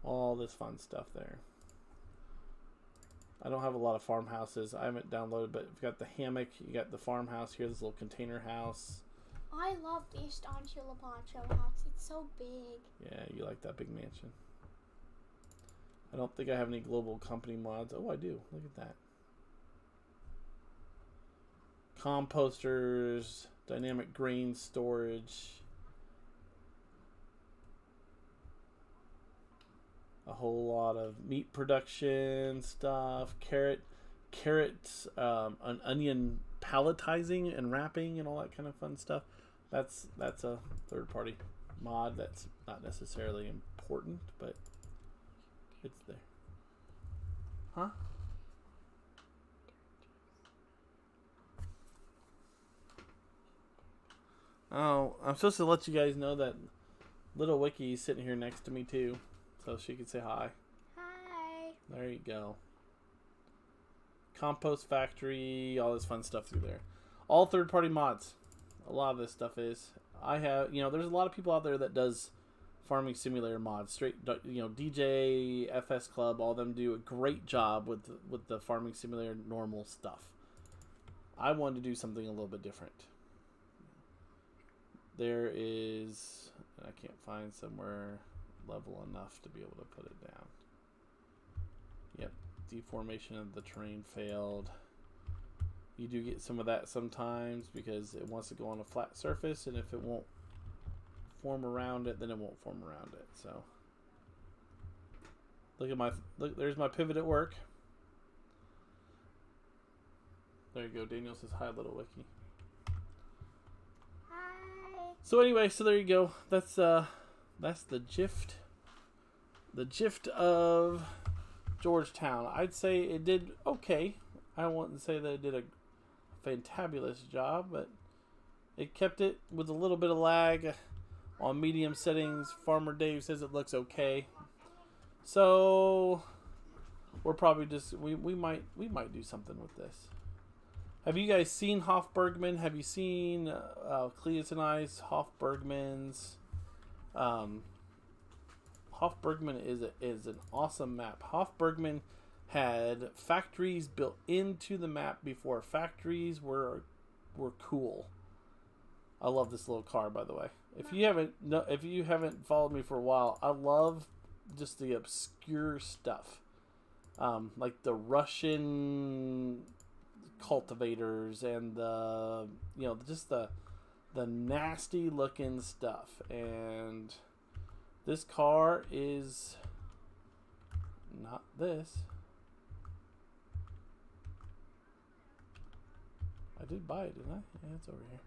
All this fun stuff there. I don't have a lot of farmhouses. I haven't downloaded, but you've got the hammock. You got the farmhouse here, this little container house. I love this Don Chilapancho house. It's so big. Yeah, you like that big mansion. I don't think I have any global company mods. Oh, I do. Look at that. Composters, dynamic grain storage. A whole lot of meat production stuff. Carrots, an onion palletizing and wrapping and all that kind of fun stuff. That's a third-party mod that's not necessarily important, but it's there. Huh? Oh, I'm supposed to let you guys know that little Wicky is sitting here next to me too, so she can say hi. Hi. There you go. Compost factory, all this fun stuff through there. All third-party mods. A lot of this stuff is. I have, there's a lot of people out there that does farming simulator mods. Straight, DJ, FS Club, all of them do a great job with the farming simulator normal stuff. I wanted to do something a little bit different. There is, I can't find somewhere level enough to be able to put it down. Yep, deformation of the terrain failed. You do get some of that sometimes because it wants to go on a flat surface, and if it won't form around it, then it won't form around it. So look, there's my pivot at work. There you go. Daniel says hi, little Wicky. Hi. So anyway, so there you go. That's the gift. The gift of Georgetown. I'd say it did okay. I wouldn't say that it did a fantabulous job, but it kept it with a little bit of lag on medium settings. Farmer Dave says it looks okay. So we're probably just we might do something with this. Have you guys seen Hof Bergmann? Have you seen Cleus and I's Hof Bergmann's? Hof Bergmann is an awesome map. Hof Bergmann had factories built into the map before factories were cool. I love this little car, by the way. If you haven't followed me for a while, I love just the obscure stuff, like the Russian cultivators and just the nasty looking stuff. And this car is not this. I did buy it, didn't I? Yeah, it's over here.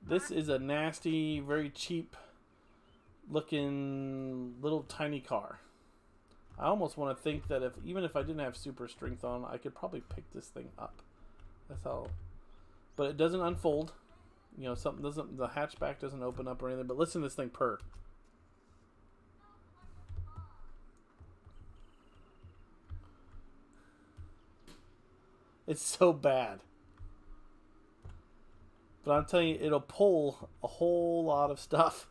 This is a nasty, very cheap looking little tiny car. I almost want to think that even if I didn't have super strength on, I could probably pick this thing up. That's how. But it doesn't unfold. You know, something doesn't. The hatchback doesn't open up or anything. But listen to this thing purr. It's so bad. But I'm telling you, it'll pull a whole lot of stuff.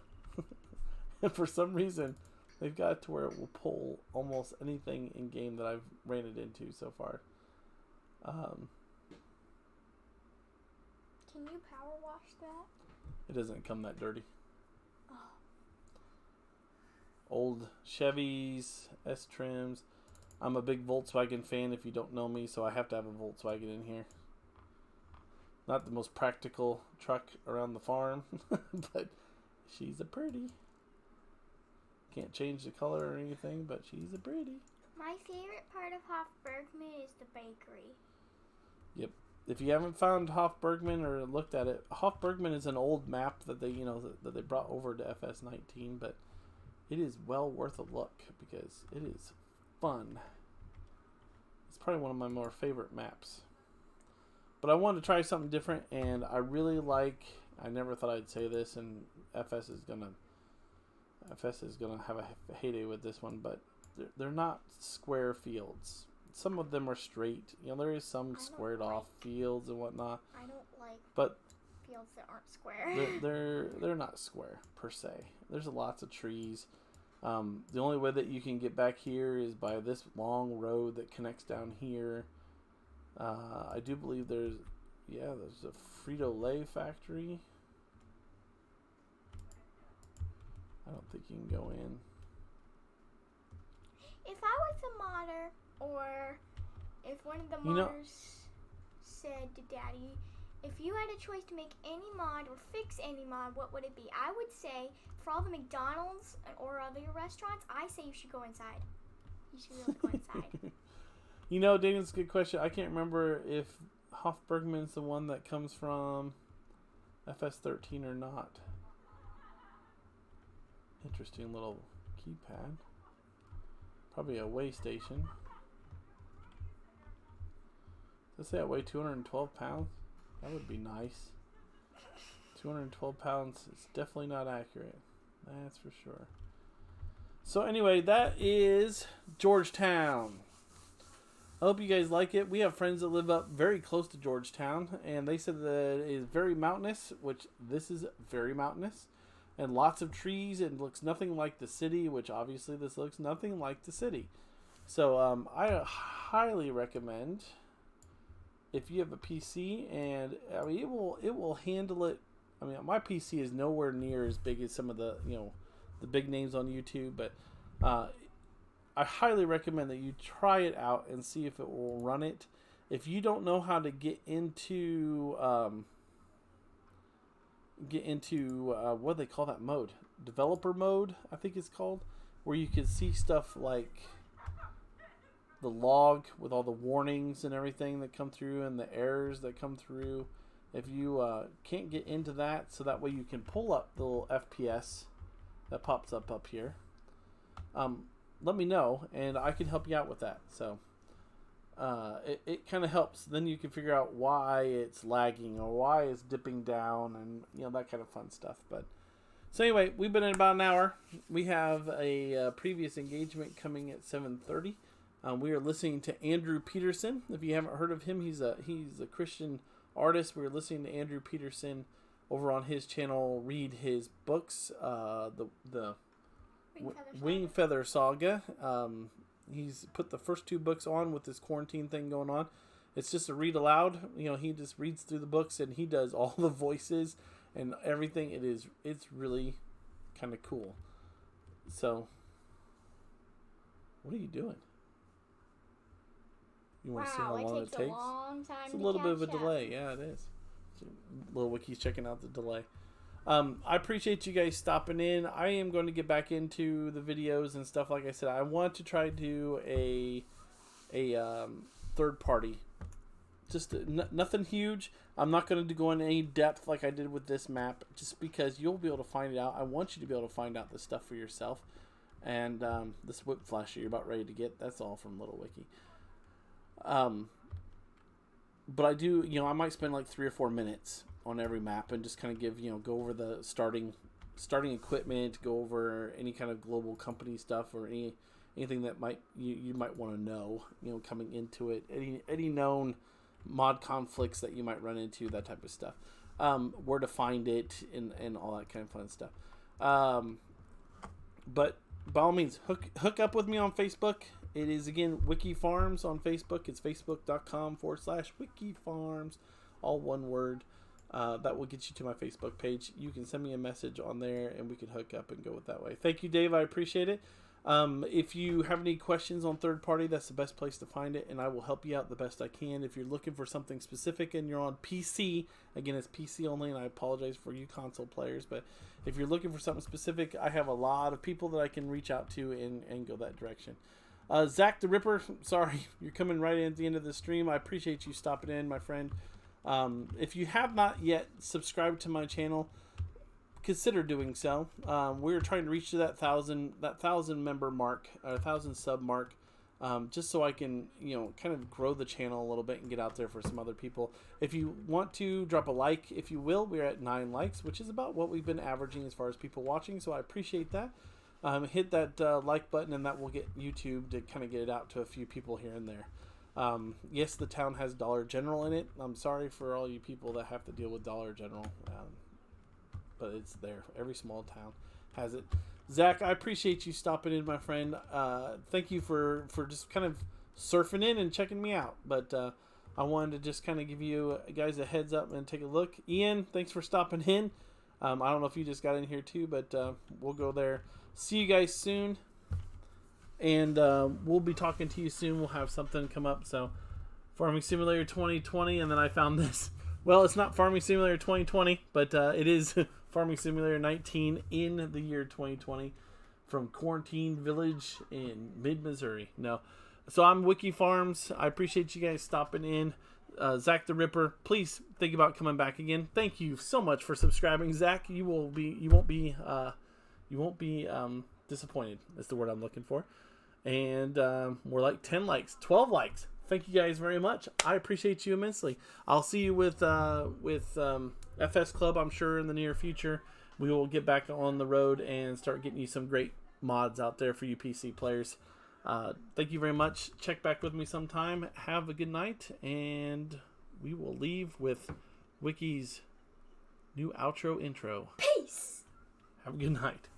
And for some reason, they've got it to where it will pull almost anything in game that I've ran it into so far. Can you power wash that? It doesn't come that dirty. Oh. Old Chevys, S-trims. I'm a big Volkswagen fan if you don't know me, so I have to have a Volkswagen in here. Not the most practical truck around the farm, but she's a pretty. Can't change the color or anything, but she's a pretty. My favorite part of Hof Bergmann is the bakery. Yep. If you haven't found Hof Bergmann or looked at it, Hof Bergmann is an old map that they, that they brought over to FS19, but it is well worth a look because it is fun. It's probably one of my more favorite maps. But I wanted to try something different, and I really like. I never thought I'd say this, and FS is gonna have a heyday with this one, but they're not square fields. Some of them are straight. There is some squared off fields and whatnot. I don't like but fields that aren't square. they're not square per se. There's lots of trees. The only way that you can get back here is by this long road that connects down here. I do believe there's a Frito-Lay factory. I don't think you can go in. If I was a modder, or if one of the modders said to Daddy, if you had a choice to make any mod or fix any mod, what would it be? I would say, for all the McDonald's or other restaurants, I say you should go inside. You should be able to go inside. Daniel's a good question. I can't remember if Hof Bergmann's the one that comes from FS13 or not. Interesting little keypad. Probably a weigh station. Does it say I weigh 212 pounds? That would be nice. 212 pounds is definitely not accurate. That's for sure. So anyway, that is Georgetown. I hope you guys like it. We have friends that live up very close to Georgetown, and they said that it is very mountainous, which this is very mountainous, and lots of trees, and looks nothing like the city, which obviously this looks nothing like the city. So I highly recommend, if you have a PC, and I mean it will handle it. I mean, my PC is nowhere near as big as some of the the big names on YouTube, but I highly recommend that you try it out and see if it will run it. If you don't know how to get into what do they call that mode? Developer mode, I think it's called, where you can see stuff like the log with all the warnings and everything that come through and the errors that come through. If you can't get into that, so that way you can pull up the little FPS that pops up here. Let me know, and I can help you out with that. So it kind of helps. Then you can figure out why it's lagging or why it's dipping down, and that kind of fun stuff. But so anyway, we've been in about an hour. We have a previous engagement coming at 7:30. We are listening to Andrew Peterson. If you haven't heard of him, he's a Christian artist. We're listening to Andrew Peterson over on his channel. Read his books. The Wing Feather Saga. He's put the first 2 books on with this quarantine thing going on. It's just a read aloud. He just reads through the books and he does all the voices and everything. It's really kind of cool. So, what are you doing? You want to see how long it takes? A long time. It's a little bit of a delay. Yeah, it is. Little Wicky's checking out the delay. I appreciate you guys stopping in. I am going to get back into the videos and stuff. Like I said, I want to try to do a third party Just nothing huge. I'm not going to go in any depth like I did with this map, just because you'll be able to find it out. I want you to be able to find out this stuff for yourself. And this whip flasher you're about ready to get, that's all from Little Wicky. But I do, I might spend like 3 or 4 minutes on every map and just kind of give, go over the starting equipment, go over any kind of global company stuff or anything that you might want to know, coming into it. Any known mod conflicts that you might run into, that type of stuff. Where to find it and all that kind of fun stuff. But by all means, hook up with me on Facebook. It is, again, Wicky Farms on Facebook. It's facebook.com/Wicky Farms, all one word. That will get you to my Facebook page. You can send me a message on there, and we can hook up and go it that way. Thank you, Dave. I appreciate it. If you have any questions on third party, that's the best place to find it, and I will help you out the best I can. If you're looking for something specific and you're on PC, again, it's PC only, and I apologize for you console players, but if you're looking for something specific, I have a lot of people that I can reach out to and go that direction. Zach the Ripper, sorry, you're coming right in at the end of the stream. I appreciate you stopping in, my friend. If you have not yet subscribed to my channel, consider doing so. We're trying to reach to that 1,000 member mark, or 1,000 sub mark, just so I can, kind of grow the channel a little bit and get out there for some other people. If you want to drop a like, if you will, we're at 9 likes, which is about what we've been averaging as far as people watching. So I appreciate that. Hit that like button, and that will get YouTube to kind of get it out to a few people here and there. Yes, the town has Dollar General in it. I'm sorry for all you people that have to deal with Dollar General. But it's there. Every small town has it. Zach, I appreciate you stopping in, my friend. Thank you for just kind of surfing in and checking me out. But I wanted to just kind of give you guys a heads up and take a look. Ian, thanks for stopping in. I don't know if you just got in here too, but we'll go there. See you guys soon. And we'll be talking to you soon. We'll have something come up. So, Farming Simulator 2020, and then I found this. Well, it's not Farming Simulator 2020, but it is Farming Simulator 19 in the year 2020 from Quarantine Village in mid-Missouri. No. So I'm Wicky Farms. I appreciate you guys stopping in. Zach the Ripper, please think about coming back again. Thank you so much for subscribing, Zach. You won't be disappointed. That's the word I'm looking for. And we're like 10 likes, 12 likes. Thank you guys very much. I appreciate you immensely. I'll see you with FS Club, I'm sure, in the near future. We will get back on the road and start getting you some great mods out there for you PC players. Thank you very much. Check back with me sometime. Have a good night, and we will leave with Wicky's new outro intro. Peace. Have a good night.